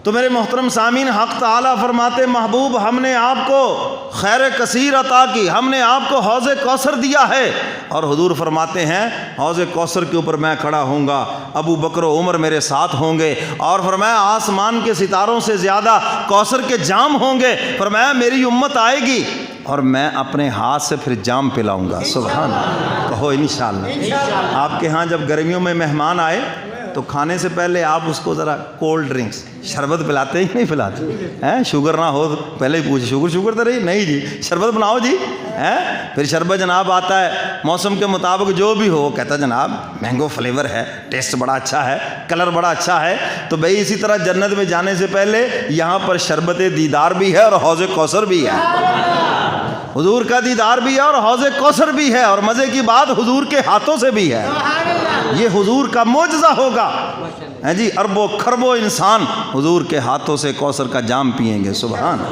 تو میرے محترم سامعین، حق تعالیٰ فرماتے محبوب ہم نے آپ کو خیر کثیر عطا کی، ہم نے آپ کو حوض کوثر دیا ہے۔ اور حضور فرماتے ہیں حوض کوثر کے اوپر میں کھڑا ہوں گا، ابو بکر و عمر میرے ساتھ ہوں گے، اور فرمایا آسمان کے ستاروں سے زیادہ کوثر کے جام ہوں گے۔ فرمایا میری امت آئے گی اور میں اپنے ہاتھ سے پھر جام پلاؤں گا۔ سبحان اللہ، کہو انشاءاللہ۔ آپ کے ہاں جب گرمیوں میں مہمان آئے تو کھانے سے پہلے آپ اس کو ذرا کولڈ ڈرنکس شربت پلاتے ہی نہیں پلاتے ہیں؟ شوگر نہ ہو تو پہلے ہی پوچھے شوگر تو رہی نہیں جی، شربت بناؤ جی، پھر شربت جناب آتا ہے موسم کے مطابق جو بھی ہو، کہتا جناب مینگو فلیور ہے، ٹیسٹ بڑا اچھا ہے، کلر بڑا اچھا ہے۔ تو بھئی اسی طرح جنت میں جانے سے پہلے یہاں پر شربت دیدار بھی ہے اور حوض کوثر بھی ہے، حضور کا دیدار بھی ہے اور حوض کوثر بھی ہے، اور مزے کی بات حضور کے ہاتھوں سے بھی ہے۔ یہ حضور کا معجزہ ہوگا جی، اربوں کھربوں انسان حضور کے ہاتھوں سے کوثر کا جام پئیں گے۔ سبحان۔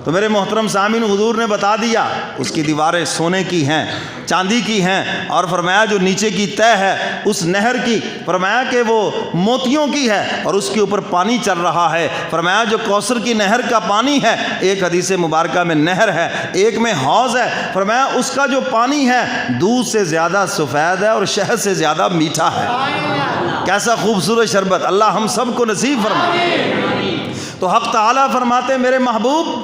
تو میرے محترم سامعین، حضور نے بتا دیا اس کی دیواریں سونے کی ہیں، چاندی کی ہیں، اور فرمایا جو نیچے کی تہ ہے اس نہر کی، فرمایا کہ وہ موتیوں کی ہے اور اس کے اوپر پانی چل رہا ہے۔ فرمایا جو کوثر کی نہر کا پانی ہے، ایک حدیث مبارکہ میں نہر ہے، ایک میں حوض ہے، فرمایا اس کا جو پانی ہے دودھ سے زیادہ سفید ہے اور شہد سے زیادہ میٹھا ہے۔ کیسا خوبصورت شربت، اللہ ہم سب کو نصیب فرمائے۔ تو حق تعالیٰ فرماتے میرے محبوب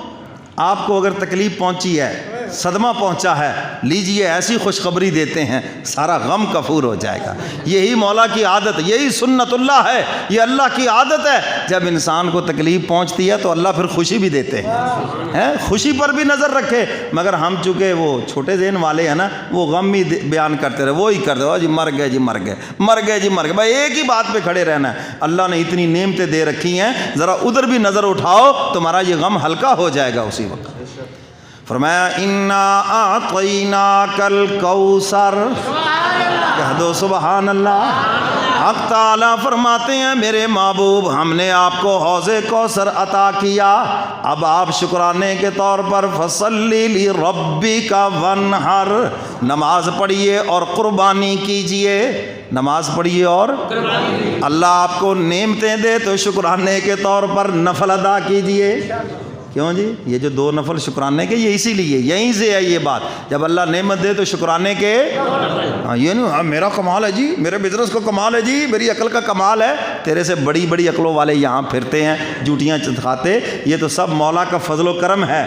آپ کو اگر تکلیف پہنچی ہے، صدمہ پہنچا ہے، لیجئے ایسی خوشخبری دیتے ہیں سارا غم کفور ہو جائے گا۔ یہی مولا کی عادت، یہی سنت اللہ ہے، یہ اللہ کی عادت ہے، جب انسان کو تکلیف پہنچتی ہے تو اللہ پھر خوشی بھی دیتے ہیں، خوشی پر بھی نظر رکھے۔ مگر ہم چونکہ وہ چھوٹے ذہن والے ہیں نا، وہ غم ہی بیان کرتے رہے، وہی کرتے رہے، جی مر گئے جی مر گئے، مر گئے جی مر گئے، بھائی ایک ہی بات پہ کھڑے رہنا ہے۔ اللہ نے اتنی نعمتیں دے رکھی ہیں، ذرا ادھر بھی نظر اٹھاؤ تمہارا یہ غم ہلکا ہو جائے گا اسی وقت۔ فرمایا انا اعطیناک الکوثر، کہہ دو سبحان اللہ۔ حق تعالیٰ فرماتے ہیں میرے محبوب ہم نے آپ کو حوض کوثر عطا کیا، اب آپ شکرانے کے طور پر فصلی لربک وانحر، نماز پڑھیے اور قربانی کیجئے، نماز پڑھیے اور اللہ آپ کو نعمتیں دے تو شکرانے کے طور پر نفل ادا کیجئے۔ کیوں جی؟ یہ جو دو نفل شکرانے کے یہ اسی لیے، یہیں سے ہے یہ بات، جب اللہ نعمت دے تو شکرانے کے، یہ نہیں میرا کمال ہے جی، میرے بزنس کو کمال ہے جی، میری عقل کا کمال ہے، تیرے سے بڑی بڑی عقلوں والے یہاں پھرتے ہیں جوٹیاں کھاتے، یہ تو سب مولا کا فضل و کرم ہے۔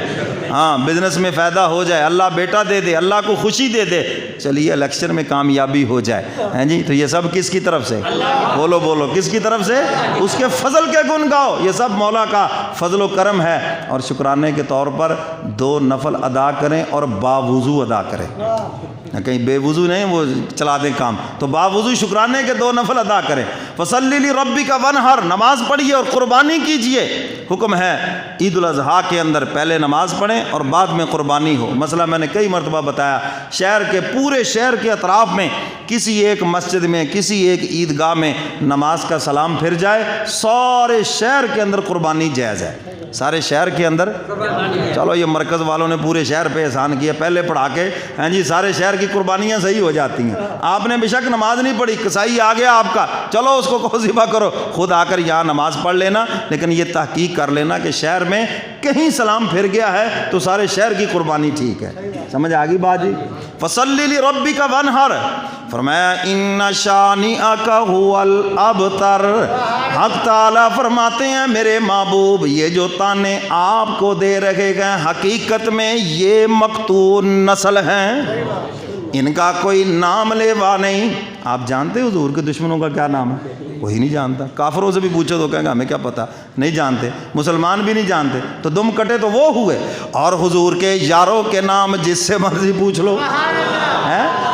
ہاں بزنس میں فائدہ ہو جائے، اللہ بیٹا دے دے، اللہ کو خوشی دے دے، چلیے الیکشن میں کامیابی ہو جائے، ہیں جی، تو یہ سب کس کی طرف سے؟ بولو بولو کس کی طرف سے؟ اس کے فضل کے گن گاؤ، یہ سب مولا کا فضل و کرم ہے۔ اور شکرانے کے طور پر دو نفل ادا کریں اور باوضو ادا کریں، کہیں بے وضو نہیں وہ چلا دیں کام، تو باوضو شکرانے کے دو نفل ادا کریں۔ فصلی لربک وانحر، نماز پڑھیے اور قربانی کیجئے۔ حکم ہے عید الاضحیٰ کے اندر پہلے نماز پڑھیں اور بعد میں قربانی ہو۔ مسئلہ میں نے کئی مرتبہ بتایا، شہر کے پورے شہر کے اطراف میں کسی ایک مسجد میں، کسی ایک عیدگاہ میں نماز کا سلام پھر جائے، سارے شہر کے اندر قربانی جائز ہے، سارے شہر کے اندر۔ چلو یہ مرکز والوں نے پورے شہر پہ احسان کیا، پہلے پڑھا کے ہیں جی سارے شہر کی قربانیاں صحیح ہو جاتی ہیں۔ آپ نے بے شک نماز نہیں پڑھی، قصائی آ گیا آپ کا، چلو اس کو ذبح کرو، خود آ کر یہاں نماز پڑھ لینا، لیکن یہ تحقیق کر لینا کہ شہر میں کہیں سلام پھر گیا ہے تو سارے شہر کی قربانی ٹھیک ہے۔ سمجھ آ گئی بات جی؟ فصلی لربک وانحر، فرمایا ان شانئک هو الابتر، حق تعالیٰ فرماتے ہیں میرے محبوب یہ جو تانے آپ کو دے رکھے گئے حقیقت میں یہ مقتول نسل ہیں، ان کا کوئی نام لیوا نہیں۔ آپ جانتے حضور کے دشمنوں کا کیا نام ہے؟ کوئی نہیں جانتا، کافروں سے بھی پوچھو تو کہیں گے ہمیں کیا پتا، نہیں جانتے، مسلمان بھی نہیں جانتے، تو دم کٹے تو وہ ہوئے۔ اور حضور کے یاروں کے نام جس سے مرضی پوچھ لو،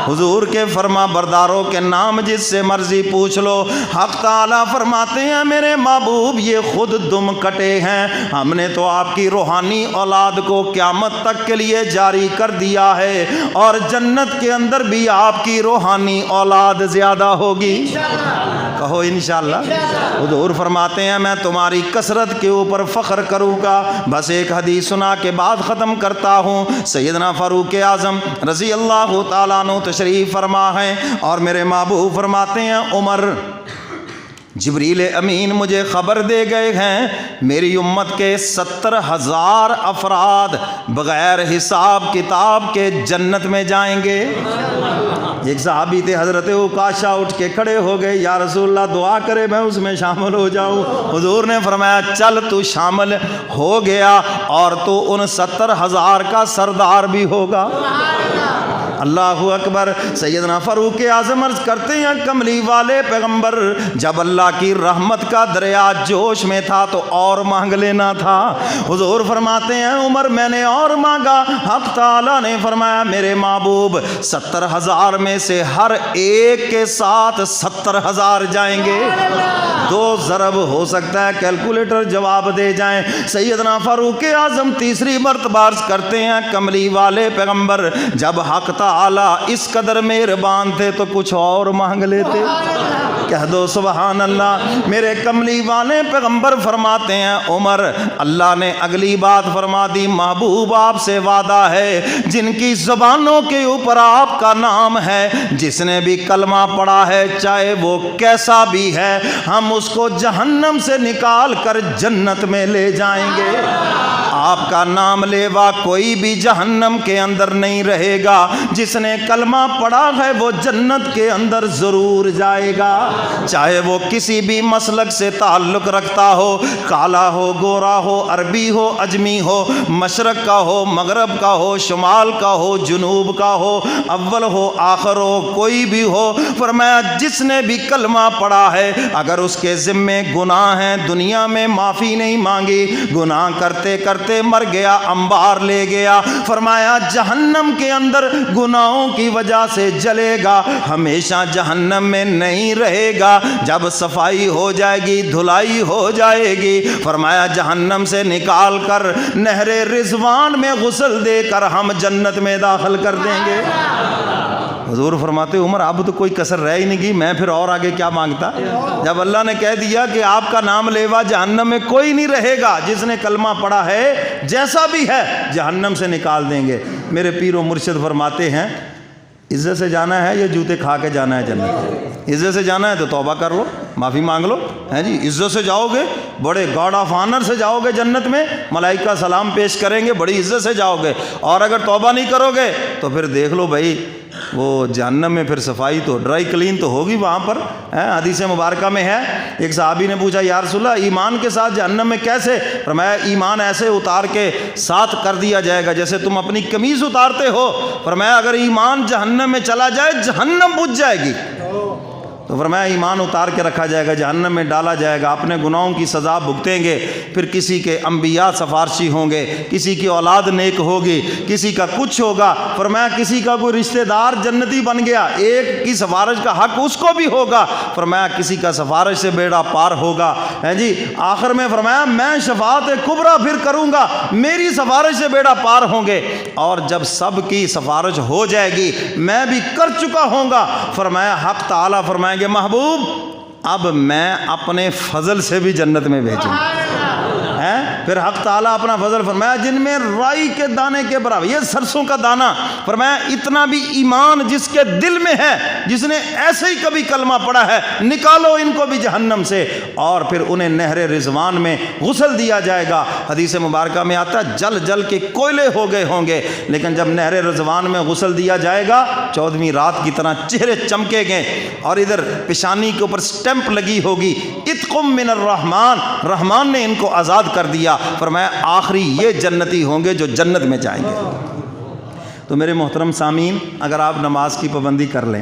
حضور کے فرما برداروں کے نام جس سے مرضی پوچھ لو، حق تعالیٰ فرماتے ہیں میرے محبوب یہ خود دم کٹے ہیں، ہم نے تو آپ کی روحانی اولاد کو قیامت تک کے لیے جاری کر دیا ہے، اور جنت کے اندر بھی آپ کی روحانی اولاد زیادہ ہوگی، کہو انشاءاللہ۔ حضور فرماتے ہیں میں تمہاری کثرت کے اوپر فخر کروں گا۔ بس ایک حدیث سنا کے بعد ختم کرتا ہوں۔ سیدنا فاروق اعظم رضی اللہ تعالیٰ عنہ تشریف فرما ہے، اور میرے محبوب فرماتے ہیں عمر جبریل امین مجھے خبر دے گئے ہیں میری امت کے 70,000 افراد بغیر حساب کتاب کے جنت میں جائیں گے۔ ایک صحابی تھے حضرت عکاشہ، اٹھ کے کھڑے ہو گئے، یا رسول اللہ دعا کرے میں اس میں شامل ہو جاؤں۔ حضور نے فرمایا چل تو شامل ہو گیا اور تو ان 70,000 کا سردار بھی ہوگا۔ اللہ اکبر۔ سیدنا فاروق اعظم عرض کرتے ہیں کملی والے پیغمبر جب اللہ کی رحمت کا دریا جوش میں تھا تو اور مانگ لینا تھا۔ حضور فرماتے ہیں عمر میں نے اور مانگا، حق تعالیٰ نے فرمایا میرے محبوب 70,000 میں سے ہر ایک کے ساتھ 70,000 جائیں گے۔ 2 ضرب ہو سکتا ہے کیلکولیٹر جواب دے جائیں۔ سیدنا فاروق اعظم تیسری مرتبہ عرض کرتے ہیں کملی والے پیغمبر جب حق تعالیٰ اس قدر مہربان تھے تو کچھ اور مانگ لیتے۔ کہہ دو سبحان اللہ۔ میرے کملی والے پیغمبر فرماتے ہیں عمر اللہ نے اگلی بات فرما دی، محبوب آپ سے وعدہ ہے جن کی زبانوں کے اوپر آپ کا نام ہے، جس نے بھی کلمہ پڑھا ہے چاہے وہ کیسا بھی ہے، ہم اس کو جہنم سے نکال کر جنت میں لے جائیں گے۔ آپ کا نام لیوا کوئی بھی جہنم کے اندر نہیں رہے گا، جس نے کلمہ پڑھا ہے وہ جنت کے اندر ضرور جائے گا، چاہے وہ کسی بھی مسلک سے تعلق رکھتا ہو، کالا ہو، گورا ہو، عربی ہو، اجمی ہو، مشرق کا ہو، مغرب کا ہو، شمال کا ہو، جنوب کا ہو، اول ہو، آخر ہو، کوئی بھی ہو۔ فرمایا جس نے بھی کلمہ پڑھا ہے اگر اس کے ذمے گناہ ہیں، دنیا میں معافی نہیں مانگی، گناہ کرتے کرتے مر گیا، انبار لے گیا، فرمایا جہنم کے اندر گناہوں کی وجہ سے جلے گا، ہمیشہ جہنم میں نہیں رہے گا۔ جب صفائی ہو جائے گی، دھلائی ہو جائے گی، فرمایا جہنم سے نکال کر نہر رضوان میں غسل دے کر ہم جنت میں داخل کر دیں گے۔ حضور فرماتے عمر اب تو کوئی کسر رہ ہی نہیں گئی، میں پھر اور آگے کیا مانگتا؟ جب اللہ نے کہہ دیا کہ آپ کا نام لیوا جہنم میں کوئی نہیں رہے گا، جس نے کلمہ پڑھا ہے جیسا بھی ہے جہنم سے نکال دیں گے۔ میرے پیر و مرشد فرماتے ہیں عزت سے جانا ہے یا جوتے کھا کے جانا ہے جنت؟ عزت سے جانا ہے تو توبہ کر لو، معافی مانگ لو، ہیں جی۔ عزت سے جاؤ گے، بڑے گارڈ آف آنر سے جاؤ گے جنت میں، ملائکہ سلام پیش کریں گے، بڑی عزت سے جاؤ گے۔ اور اگر توبہ نہیں کرو گے تو پھر دیکھ لو بھائی وہ جہنم میں پھر صفائی تو ڈرائی کلین تو ہوگی وہاں پر۔ حدیث مبارکہ میں ہے، ایک صحابی نے پوچھا یا رسول اللہ ایمان کے ساتھ جہنم میں کیسے؟ فرمایا ایمان ایسے اتار کے ساتھ کر دیا جائے گا جیسے تم اپنی قمیض اتارتے ہو۔ فرمایا اگر ایمان جہنم میں چلا جائے جہنم بجھ جائے گی، تو فرمایا ایمان اتار کے رکھا جائے گا، جہنم میں ڈالا جائے گا، اپنے گناہوں کی سزا بھگتیں گے۔ پھر کسی کے انبیاء سفارشی ہوں گے، کسی کی اولاد نیک ہوگی، کسی کا کچھ ہوگا۔ فرمایا کسی کا کوئی رشتہ دار جنتی بن گیا، ایک کی سفارش کا حق اس کو بھی ہوگا۔ فرمایا کسی کا سفارش سے بیڑا پار ہوگا، ہے جی۔ آخر میں فرمایا میں شفاعت کبریٰ پھر کروں گا، میری سفارش سے بیڑا پار ہوں گے، اور جب سب کی سفارش ہو جائے گی میں بھی کر چکا ہوں گا۔ فرمایا حق تعالیٰ فرمائیں کہ محبوب اب میں اپنے فضل سے بھی جنت میں بھیجوں گا۔ پھر حق تعالیٰ اپنا فضل فرمایا جن میں رائی کے دانے کے برابر، یہ سرسوں کا دانہ، فرمایا اتنا بھی ایمان جس کے دل میں ہے، جس نے ایسے ہی کبھی کلمہ پڑھا ہے، نکالو ان کو بھی جہنم سے، اور پھر انہیں نہر رضوان میں غسل دیا جائے گا۔ حدیث مبارکہ میں آتا ہے جل جل کے کوئلے ہو گئے ہوں گے، لیکن جب نہر رضوان میں غسل دیا جائے گا 14ویں رات کی طرح چہرے چمکے گئے، اور ادھر پیشانی کے اوپر سٹیمپ لگی ہوگی اتقم من الرحمن، رحمان نے ان کو آزاد کر دیا۔ فرمایا آخری یہ جنتی ہوں گے جو جنت میں جائیں گے۔ تو میرے محترم سامعین، اگر آپ نماز کی پابندی کر لیں،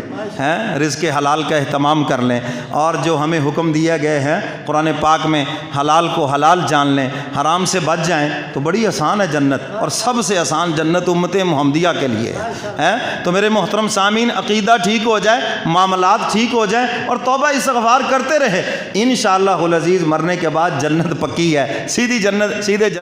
رزق حلال کا اہتمام کر لیں، اور جو ہمیں حکم دیا گئے ہیں قرآن پاک میں حلال کو حلال جان لیں، حرام سے بچ جائیں، تو بڑی آسان ہے جنت، اور سب سے آسان جنت امت محمدیہ کے لیے ہے۔ تو میرے محترم سامعین، عقیدہ ٹھیک ہو جائے، معاملات ٹھیک ہو جائیں، اور توبہ استغفار کرتے رہے، انشاءاللہ العزیز مرنے کے بعد جنت پکی ہے، سیدھی جنت، سیدھے